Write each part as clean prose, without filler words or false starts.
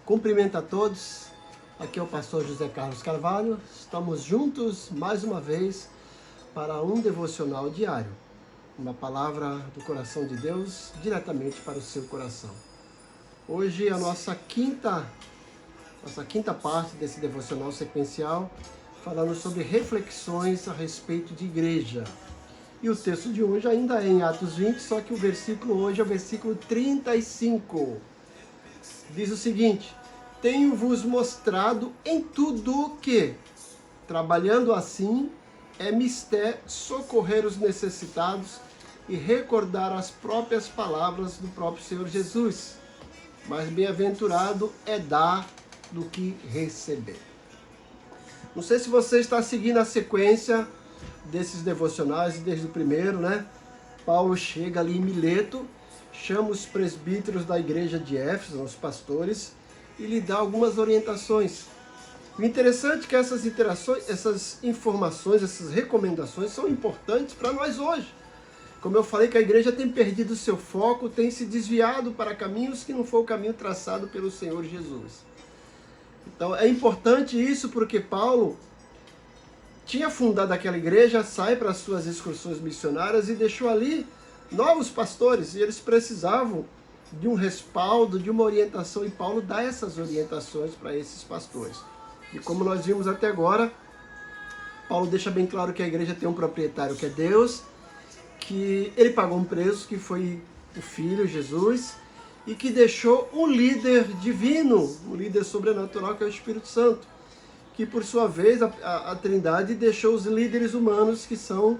Cumprimento a todos, aqui é o pastor José Carlos Carvalho, estamos juntos mais uma vez para um devocional diário, uma palavra do coração de Deus diretamente para o seu coração. Hoje é a nossa quinta parte desse devocional sequencial, falando sobre reflexões a respeito de igreja. E o texto de hoje ainda é em Atos 20, só que o versículo hoje é o versículo 35. Diz o seguinte: tenho-vos mostrado em tudo que, trabalhando assim, é mister socorrer os necessitados e recordar as próprias palavras do próprio Senhor Jesus. Mas bem-aventurado é dar do que receber. Não sei se você está seguindo a sequência desses devocionais, desde o primeiro, né? Paulo chega ali em Mileto, chama os presbíteros da igreja de Éfeso, os pastores, e lhe dá algumas orientações. O interessante é que essas informações, essas recomendações são importantes para nós hoje. Como eu falei, que a igreja tem perdido o seu foco, tem se desviado para caminhos que não foi o caminho traçado pelo Senhor Jesus. Então é importante isso porque Paulo tinha fundado aquela igreja, sai para as suas excursões missionárias e deixou ali novos pastores, e eles precisavam de um respaldo, de uma orientação, e Paulo dá essas orientações para esses pastores. E como nós vimos até agora, Paulo deixa bem claro que a igreja tem um proprietário que é Deus, que ele pagou um preço, que foi o Filho, Jesus, e que deixou um líder divino, um líder sobrenatural, que é o Espírito Santo, que por sua vez a Trindade deixou os líderes humanos, que são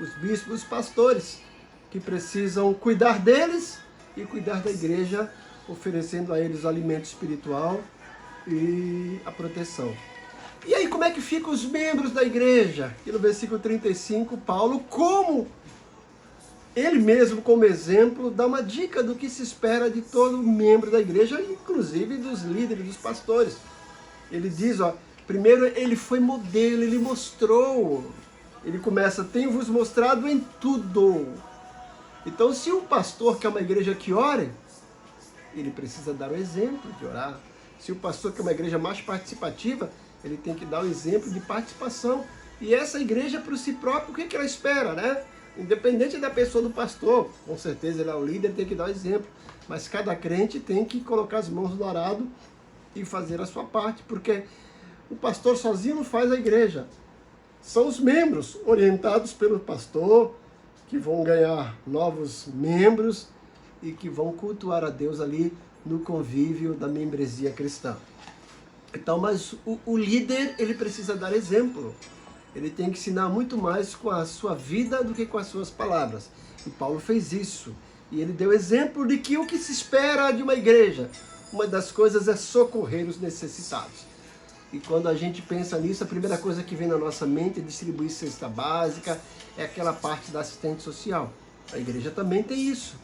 os bispos, os pastores, que precisam cuidar deles e cuidar da igreja, oferecendo a eles o alimento espiritual e a proteção. E aí, como é que ficam os membros da igreja? Aqui no versículo 35, Paulo, como ele mesmo, como exemplo, dá uma dica do que se espera de todo membro da igreja, inclusive dos líderes, dos pastores. Ele diz, primeiro ele foi modelo, ele mostrou. Ele começa, tenho-vos mostrado em tudo. Então, se um pastor quer uma igreja que ore, ele precisa dar o exemplo de orar. Se o pastor quer uma igreja mais participativa, ele tem que dar o exemplo de participação. E essa igreja, por si própria, o que ela espera, né? Independente da pessoa do pastor, com certeza ele é o líder, tem que dar o exemplo. Mas cada crente tem que colocar as mãos no arado e fazer a sua parte, porque o pastor sozinho não faz a igreja. São os membros orientados pelo pastor, que vão ganhar novos membros e que vão cultuar a Deus ali no convívio da membresia cristã. Então, mas o líder, ele precisa dar exemplo. Ele tem que ensinar muito mais com a sua vida do que com as suas palavras. E Paulo fez isso. E ele deu exemplo de que o que se espera de uma igreja, uma das coisas é socorrer os necessitados. E quando a gente pensa nisso, a primeira coisa que vem na nossa mente é distribuir cesta básica, é aquela parte da assistente social. A igreja também tem isso.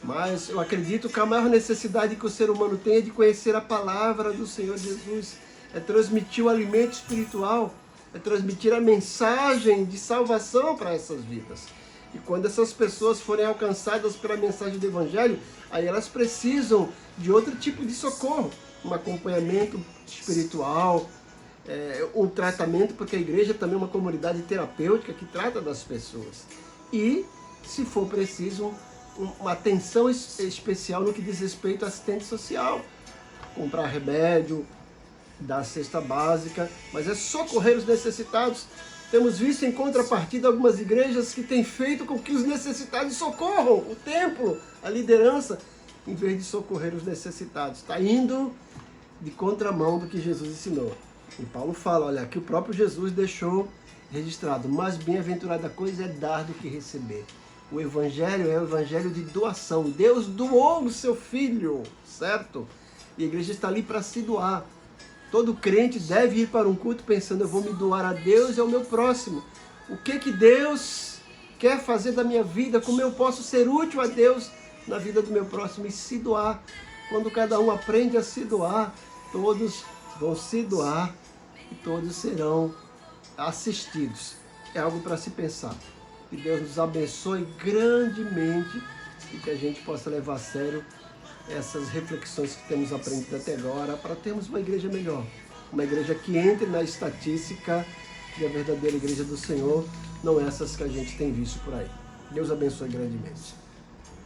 Mas eu acredito que a maior necessidade que o ser humano tem é de conhecer a palavra do Senhor Jesus. É transmitir o alimento espiritual, é transmitir a mensagem de salvação para essas vidas. E quando essas pessoas forem alcançadas pela mensagem do Evangelho, aí elas precisam de outro tipo de socorro, um acompanhamento espiritual, um tratamento, porque a igreja também é uma comunidade terapêutica que trata das pessoas. E, se for preciso, uma atenção especial no que diz respeito à assistente social, comprar remédio, dar cesta básica, mas é socorrer os necessitados. Temos visto em contrapartida algumas igrejas que têm feito com que os necessitados socorram o templo, a liderança, em vez de socorrer os necessitados. Está indo de contramão do que Jesus ensinou. E Paulo fala, olha, que o próprio Jesus deixou registrado, mas bem-aventurada coisa é dar do que receber. O evangelho é o evangelho de doação. Deus doou o seu filho, certo? E a igreja está ali para se doar. Todo crente deve ir para um culto pensando, eu vou me doar a Deus e ao meu próximo. O que Deus quer fazer da minha vida? Como eu posso ser útil a Deus na vida do meu próximo? E se doar. Quando cada um aprende a se doar, todos vão se doar e todos serão assistidos. É algo para se pensar. Que Deus nos abençoe grandemente e que a gente possa levar a sério essas reflexões que temos aprendido até agora para termos uma igreja melhor, uma igreja que entre na estatística de a verdadeira igreja do Senhor, não essas que a gente tem visto por aí. Deus abençoe grandemente.